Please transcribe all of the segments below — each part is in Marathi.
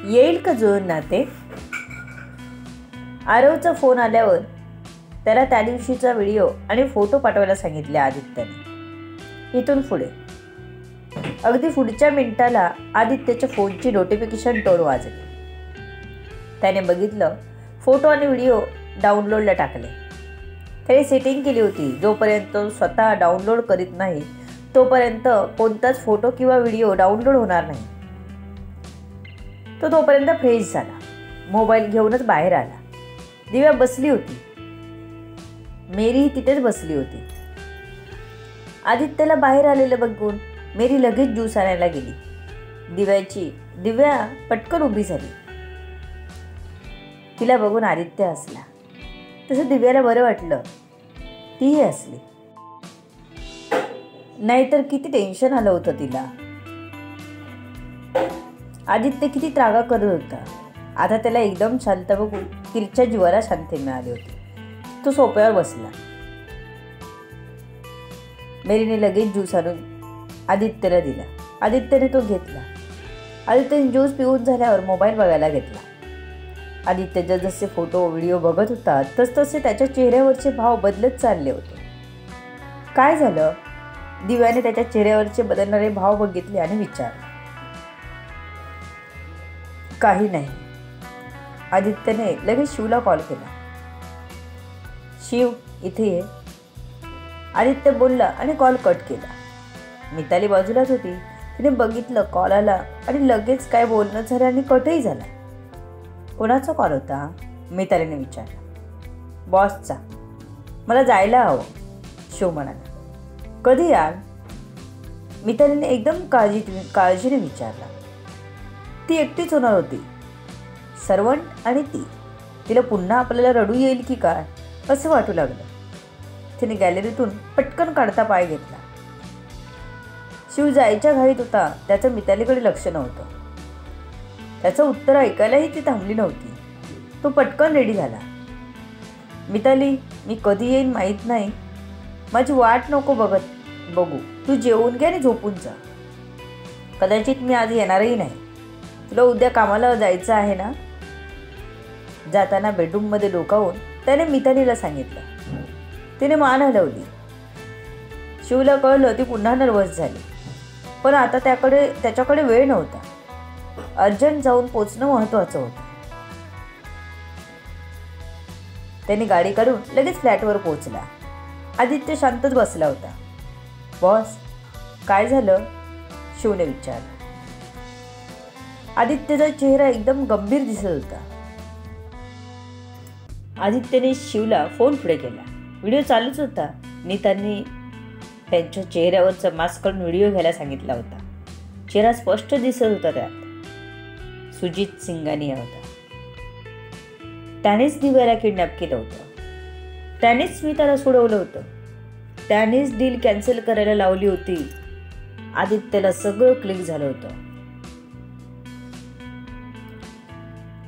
येईल का जुळून नाते? आरवचा फोन आल्यावर त्याला त्या दिवशीचा व्हिडिओ आणि फोटो पाठवायला सांगितले आदित्यने. इथून पुढे अगदी पुढच्या मिनिटाला आदित्यच्या फोनची नोटिफिकेशन टोन वाजली. त्याने बघितलं, फोटो आणि व्हिडिओ डाउनलोडला टाकले. त्याने सेटिंग केली होती, जोपर्यंत स्वतः डाउनलोड करीत नाही तोपर्यंत कोणताच फोटो किंवा व्हिडिओ डाउनलोड होणार नाही. तो तोपर्यंत फ्रेश झाला. मोबाईल घेऊनच बाहेर आला. दिव्या बसली होती. मेरी तिथेच बसली होती. आदित्यला बाहेर आलेलं बघून मेरी लगेच ज्यूस आणायला गेली. दिव्या पटकन उभी झाली. तिला बघून आदित्य हसला. तसं दिव्याला बरं वाटलं. तीही हसली. नाहीतर किती टेन्शन आलं होतं तिला. आदित्य किती त्रागा करत होता. आता त्याला एकदम शांत बघून तिच्या जीवाला शांती मिळाली होती. तो सोफ्यावर बसला. मेरीने लगेच ज्यूस आणून आदित्यला दिला. आदित्यने तो घेतला. आदित्यने ज्यूस पिऊन झाल्यावर मोबाईल बघायला घेतला. आदित्य जसे फोटो व्हिडिओ बघत होता तसतसे त्याच्या चेहऱ्यावरचे भाव बदलत चालले होते. काय झालं? दिव्याने त्याच्या चेहऱ्यावरचे बदलणारे भाव बघितले आणि विचारले. काही नाही. आदित्यने लगेच शिवला कॉल केला. शिव इथे ये. आदित्य बोलला आणि कॉल कट केला. मिताली बाजूलाच होती. तिने बघितलं कॉल आला आणि लगेच काय बोलणं झालं आणि कटही झाला. कोणाचा कॉल होता? मितालीने विचारला. बॉसचा. मला जायला हवं, शिव म्हणाला. कधी याल? मितालीने एकदम काळजीने विचारला. ती एकटीच होणार होती. सर्वंट आणि तिला पुन्हा आपल्याला रडू येईल की काय असं वाटू लागलं. तिने गॅलरीतून पटकन काढता पाय घेतला. शिव जायच्या घाईत होता. त्याचं मितालीकडे लक्ष नव्हतं. त्याचं उत्तर ऐकायलाही ती थांबली नव्हती. तो पटकन रेडी झाला. मिताली, मी कधी येईन माहीत नाही. माझी वाट नको बघू. तू जेवून घे आणि झोपून जा. कदाचित मी आज येणारही नाही. तुला उद्या कामाला जायचं आहे ना? जाताना बेडरूममध्ये डोकावून त्याने मितालीला सांगितलं. तिने मान हलवली. शिवला कळलं ती पुन्हा नर्वस झाली. पण आता त्याच्याकडे वेळ नव्हता. अर्जंट जाऊन पोचणं महत्त्वाचं होतं. त्याने गाडी काढून लगेच फ्लॅटवर पोहोचला. आदित्य शांतच बसला होता. बॉस, काय झालं? शिवने विचारलं. आदित्यचा चेहरा एकदम गंभीर दिसत होता. आदित्यने शिवला फोन पुढे केला. व्हिडिओ चालूच होता. नीतांनी त्यांच्या चेहऱ्यावरचा मास्क काढून व्हिडिओ घ्यायला सांगितला होता. चेहरा स्पष्ट दिसत होता. त्यात सुजित सिंगानिया होता. त्यानेच दिव्याला किडनॅप केलं होतं. त्यानेच स्मिताला सोडवलं होतं. त्यानेच डील कॅन्सल करायला लावली होती. आदित्यला सगळं क्लिक झालं होतं.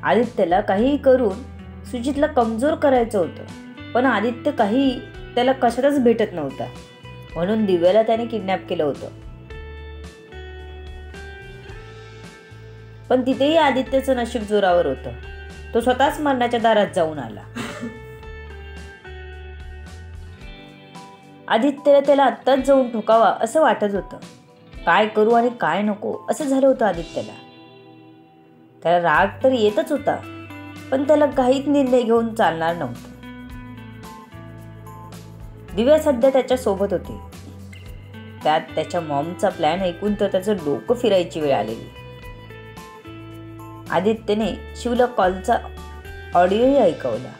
आदित्यला काहीही करून सुजितला कमजोर करायचं होतं. पण आदित्य काही त्याला कशातच भेटत नव्हता. म्हणून दिव्याला त्याने किडनॅप केलं होतं. पण तिथेही आदित्यचं नशीब जोरावर होतं. तो स्वतःच मरणाच्या दारात जाऊन आला. आदित्यला त्याला आत्ताच जाऊन ठोकावा असं वाटत होतं. काय करू आणि काय नको असं झालं होतं आदित्यला. त्याला राग तर येतच होता. पण त्याला काहीच निर्णय घेऊन चालणार नव्हतं. दिव्या सध्या त्याच्या सोबत होती. त्यात त्याच्या मॉमचा प्लॅन ऐकून तर त्याचं डोकं फिरायची वेळ आलेली. आदित्यने शिवला कॉलचा ऑडिओही ऐकवला,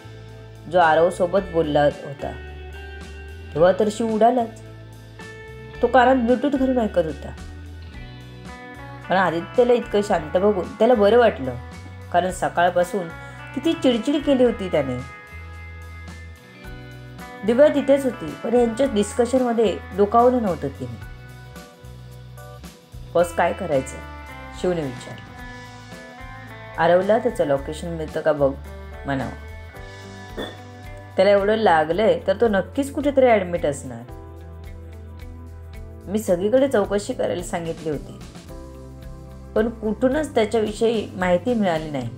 जो आरव सोबत बोलला होता. तेव्हा तर शिव उडालाच. तो कानात ब्लूटूथ घालून ऐकत होता. पण आदित्यला इतकं शांत बघून त्याला बरं वाटलं. कारण सकाळपासून किती चिडचिड केली होती त्याने. दिव्या तिथेच होती. पण यांच्या डिस्कशनमध्ये डोकावलं नव्हतं तिने. बस काय करायचं? शिवने विचारलं. आरवला त्याचं लोकेशन मिळतं का बघ म्हणावं. त्याला एवढं लागलंय तर तो नक्कीच कुठेतरी ॲडमिट असणार. मी सगळीकडे चौकशी करायला सांगितली होती. पण कुठूनच त्याच्याविषयी माहिती मिळाली नाही.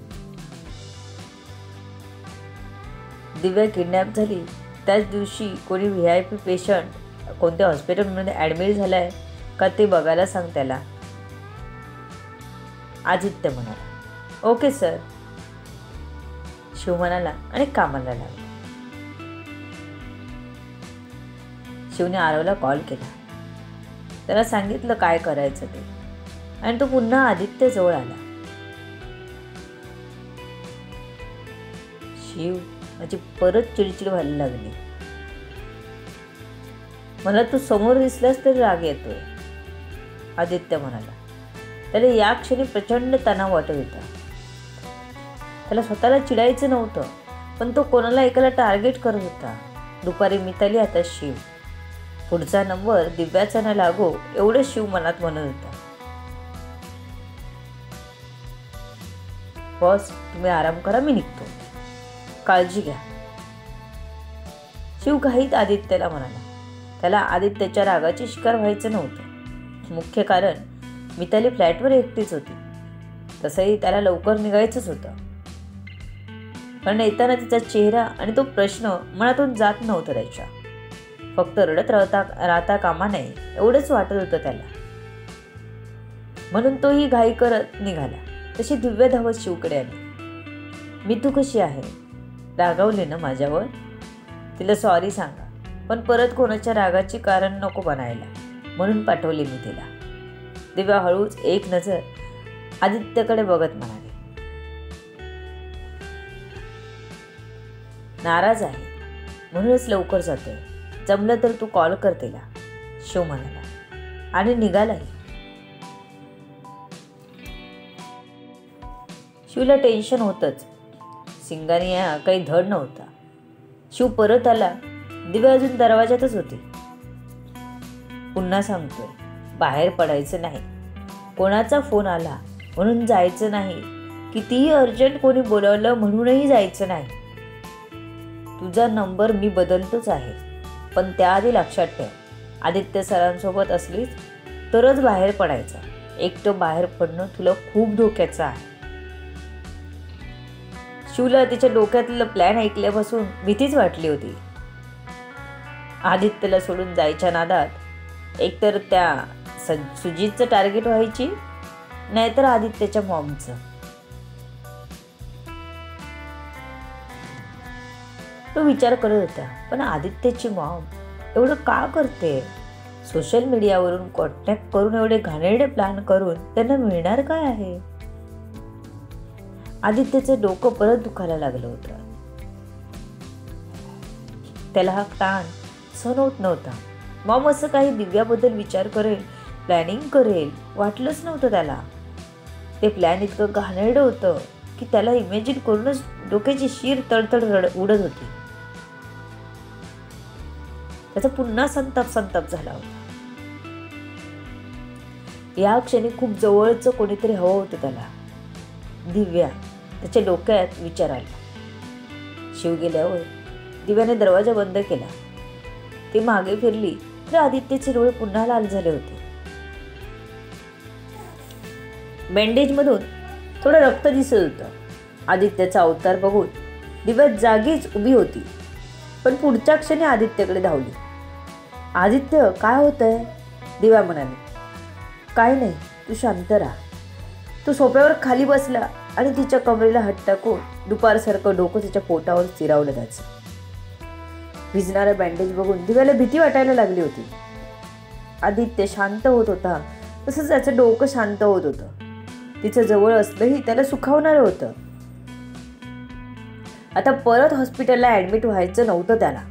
दिव्या किडनॅप झाली त्याच दिवशी कोणी VIP पेशंट कोणत्या हॉस्पिटलमध्ये ॲडमिट झाला आहे का ते बघायला सांग त्याला. आदित्य म्हणाला, ओके सर. शिव म्हणाला आणि कामाला लागला. शिवने आरवला कॉल केला. त्याला सांगितलं काय करायचं ते आणि तो पुन्हा आदित्य जवळ आला. शिव, माझी परत चिडचिड व्हायला लागली. मला तू समोर दिसलास तरी राग येतोय, आदित्य म्हणाला. त्याला या क्षणी प्रचंड तणाव वाटत होता. त्याला स्वतःला चिडायचं नव्हतं, पण तो कोणाला एकाला टार्गेट करत होता. दुपारी मिताली, आता शिव. पुढचा नंबर दिव्याचा न लागो एवढं शिव मनात म्हणत होता. बॉस, तुम्ही आराम करा, मी निघतो. काळजी घ्या. शिव घाईत आदित्यला म्हणाला. त्याला आदित्यच्या रागाची शिकार व्हायचं नव्हतं. मुख्य कारण मिताली फ्लॅटवर एकटीच होती. तसंही त्याला लवकर निघायचंच होतं, पण येताना तिचा चेहरा आणि तो प्रश्न मनातून जात नव्हता त्याच्या. फक्त रडत राहता कामा नये एवढंच वाटत होतं त्याला. म्हणून तोही घाई करत निघाला. तशी दिव्या धावत शिवकडे आली. मी तू कशी आहे? रागावली ना माझ्यावर? तिला सॉरी सांगा, पण परत कोणाच्या रागाची कारण नको बनायला म्हणून पाठवले मी तिला. दिव्या हळूच एक नजर आदित्यकडे बघत म्हणाली, नाराज आहे म्हणूनच लवकर जातोय. जमलं तर तू कॉल कर तिला, शिव म्हणाला आणि निघालाही. शिवला टेन्शन होतंच. सिंगानिया काही धड नव्हता. शिव परत आला. दिव्या अजून दरवाजातच होती. पुन्हा सांगतोय, बाहेर पडायचं नाही. कोणाचा फोन आला म्हणून जायचं नाही. कितीही अर्जंट कोणी बोलावलं म्हणूनही जायचं नाही. तुझा नंबर मी बदलतोच आहे, पण त्याआधी लक्षात ठेव, आदित्य सरांसोबत असलीच तरच बाहेर पडायचं. एकटं बाहेर पडणं तुला खूप धोक्याचं आहे. शिवला तिच्या डोक्यातलं प्लॅन ऐकल्यापासून भीतीच वाटली होती. आदित्यला सोडून जायच्या नादात एकतर त्या सुजितचं टार्गेट व्हायची, नाहीतर आदित्यच्या मॉमचं. तो विचार करत होता, पण आदित्यची मॉम एवढं का करते? सोशल मीडियावरून कॉन्टॅक्ट करून एवढे घाणेरडे प्लॅन करून त्यांना मिळणार काय आहे? आदित्यचं डोकं परत दुखायला लागलं होतं. त्याला हा ताण सहन होत नव्हता. मॉम असं काही दिव्याबद्दल विचार करेल, प्लॅनिंग करेल वाटलंच नव्हतं त्याला. ते प्लॅन इतकं घाणेरडं होतं की त्याला इमॅजिन करूनच डोक्याची शीर तडतड उडत होती. त्याचा पुन्हा संताप झाला होता. या क्षणी खूप जवळचं कोणीतरी हवं होतं त्याला. दिव्या. त्याच्या डोक्यात विचार आला. शिव गेल्यावर दिव्याने दरवाजा बंद केला. ती मागे फिरली तर आदित्यचे डोळे पुन्हा लाल झाले होते. बँडेजमधून थोडं रक्त दिसत होतं. आदित्यचा अवतार बघून दिव्या जागीच उभी होती, पण पुढच्या क्षणी आदित्यकडे धावली. आदित्य, काय होतंय? दिव्या म्हणाली. काय नाही, तू शांत राहा. तो सोफ्यावर खाली बसला आणि तिच्या कमरेला हात टाकून दुपारसारखं डोकं तिच्या पोटावर चिरावलं त्याचं. भिजणारा बँडेज बघून दिव्याला भीती वाटायला लागली होती. आदित्य शांत होत होता, तसंच त्याचं डोकं शांत होत होतं. तिचं जवळ असलंही त्याला सुखावणारं होतं. आता परत हॉस्पिटलला ॲडमिट व्हायचं नव्हतं त्याला.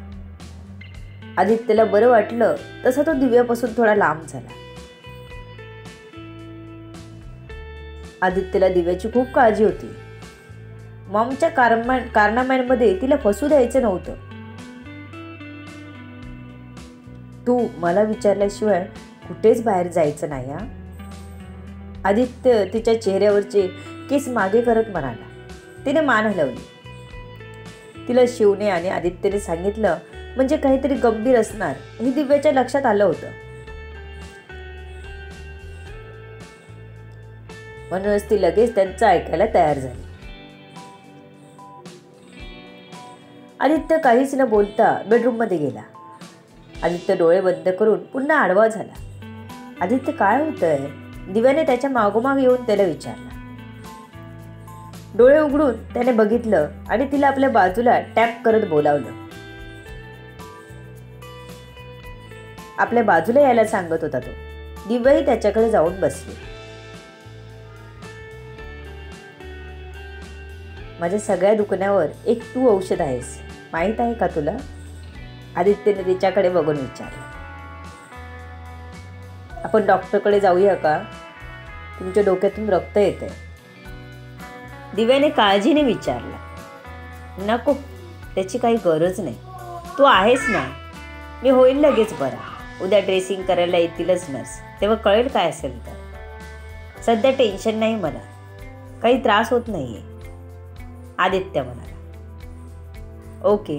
आदित्यला बरं वाटलं तसा तो दिव्यापासून थोडा लांब झाला. आदित्यला दिव्याची खूप काळजी होती. मॉमच्या कारनाम्यांमध्ये तिला फसू द्यायचं नव्हतं. तू मला विचारल्याशिवाय कुठेच बाहेर जायचं नाही हा? आदित्य तिच्या चेहऱ्यावरचे केस मागे करत म्हणाला. तिने मान हलवली. तिला शिवने आणि आदित्यने सांगितलं म्हणजे काहीतरी गंभीर असणार हे दिव्याच्या लक्षात आलं होतं. म्हणूनच ती लगेच त्यांचं ऐकायला तयार झाली. आदित्य काहीच न बोलता बेडरूममध्ये गेला. आदित्य डोळे बंद करून पुन्हा आडवा झाला. आदित्य काय होतंय? दिव्याने त्याच्या मागोमाग येऊन त्याला विचारलं. डोळे उघडून त्याने बघितलं आणि तिला आपल्या बाजूला टॅप करत बोलावलं. आपल्या बाजूला यायला सांगत होता तो. दिव्याही त्याच्याकडे जाऊन बसली. माझ्या सगळ्या दुखण्यावर एक तू औषध आहेस, माहित आहे का तुला? आदित्यने तिच्याकडे बघून विचारलं. आपण डॉक्टरकडे जाऊया का? तुमच्या डोक्यातून रक्त येतंय. दिव्याने काळजीने विचारला. नको, त्याची काही गरज नाही. तू आहेस ना, मी होईल लगेच बरा. उद्या ड्रेसिंग करायला येतीलच नर्स, तेव्हा कळेल काय असेल तर. सध्या टेन्शन नाही मला, काही त्रास होत नाहीये, आदित्य म्हणाला. ओके.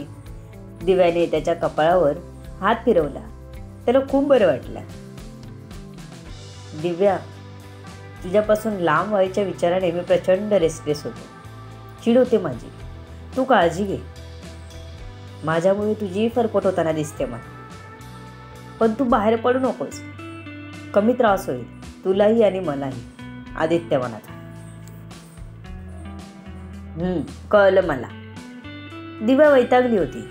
दिव्याने त्याच्या कपाळावर हात फिरवला. त्याला खूप बरं वाटलं. दिव्या, तुझ्यापासून लांब व्हायच्या विचाराने मी प्रचंड रेस्टलेस होतो. चिड होते माझी. तू काळजी घे. माझ्यामुळे तुझीही फरफट होताना दिसते मला. पण तू बाहेर पडू नकोस, कमी त्रास होईल तुलाही आणि मलाही, आदित्य म्हणाला. कळलं मला. दिव्या वैतागली होती,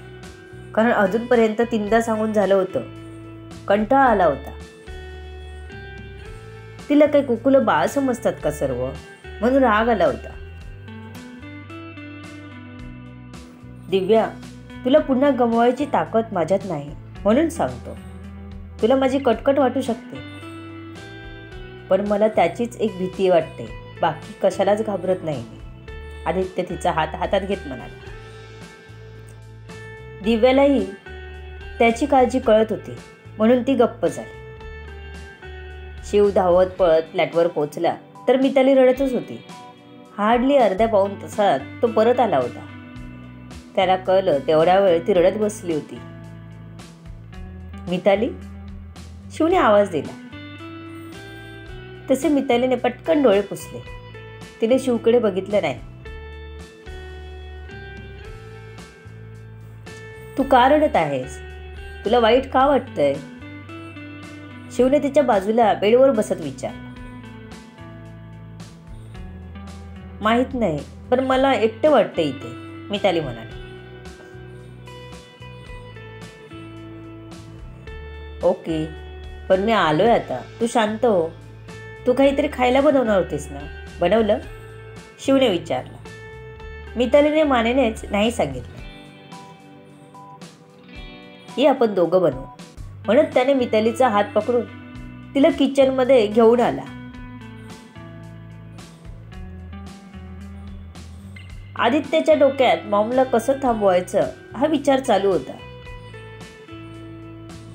कारण अजूनपर्यंत 3दा सांगून झालं होतं. कंटाळा आला होता. तिला काही कुकुलं बाळ समजतात का सर्व, म्हणून राग आला होता. दिव्या, तुला पुन्हा गमवायची ताकद माझ्यात नाही, म्हणून सांगतो. तुला माझी कटकट वाटू शकते, पण मला त्याचीच एक भीती वाटते, बाकी कशालाच घाबरत नाही. आदित्य तिचा हात हातात घेत म्हणाला. दिव्यालाही त्याची काळजी कळत होती, म्हणून ती गप्प झाली. शिव धावत पळत फ्लॅटवर पोहोचला तर मिताली रडतच होती. हार्डली अर्ध्या पाऊण तासात तो परत आला होता. त्याला कळलं तेवढ्या वेळ ती रडत बसली होती. मिताली, शिवने आवाज दिला. तसे मितालीने पटकन डोळे पुसले. तिने शिवकडे बघितलं नाही. तू का रडत आहेस? तुला वाईट का वाटतंय? शिवने तिच्या बाजूला बेडवर बसत विचारलं. माहित नाही, पण मला एकटं वाटतं इथे, मिताली म्हणाली. ओके, पण मी आलोय आता, तू शांत हो. तू काहीतरी खायला बनवणार होतीस ना, बनवलं? शिवने विचारलं. मितालीने मानेनेच नाही सांगितलं. हे आपण दोघं बनवू, म्हणत त्याने मितालीचा हात पकडून तिला किचनमध्ये घेऊन आला. आदित्यच्या डोक्यात मॉमला कसं थांबवायचं हा विचार चालू होता.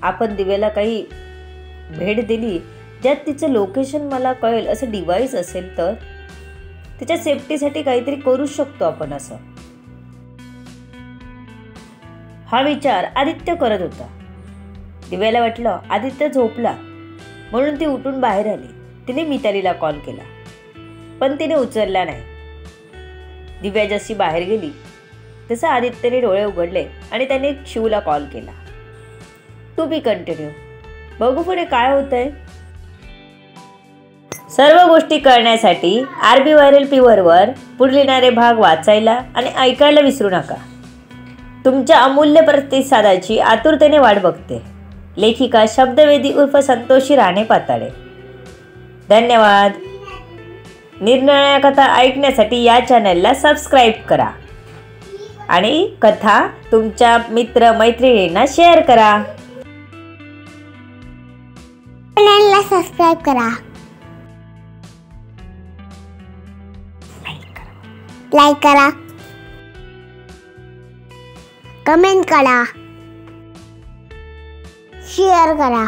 आपण दिव्याला काही भेट दिली ज्यात तिचं लोकेशन मला कळेल असं डिव्हाइस असेल तर तिच्या सेफ्टीसाठी काहीतरी करू शकतो आपण असं. हा विचार आदित्य करत होता. दिव्याला वाटलं आदित्य झोपला, म्हणून ती उठून बाहेर आली. तिने मितालीला कॉल केला, पण तिने उचलला नाही. दिव्या जशी बाहेर गेली तसं आदित्यने डोळे उघडले आणि त्याने शिवला कॉल केला. To be continue. बघू पुढे काय होतंय. सर्व गोष्टी कळण्यासाठी RB व्हायरल फीवरवर पुढील येणारे भाग वाचायला आणि ऐकायला विसरू नका. तुमच्या अमूल्य प्रतिसादाची आतुरतेने वाट बघते. लेखिका शब्दवेदी उर्फ संतोषी राणे पाताळे. धन्यवाद. निरनिराळ्या कथा ऐकण्यासाठी या चॅनलला सबस्क्राईब करा आणि कथा तुमच्या मित्र मैत्रिणींना शेअर करा. चॅनलला सबस्क्राईब करा, लाईक करा, कमेंट करा, शेअर करा.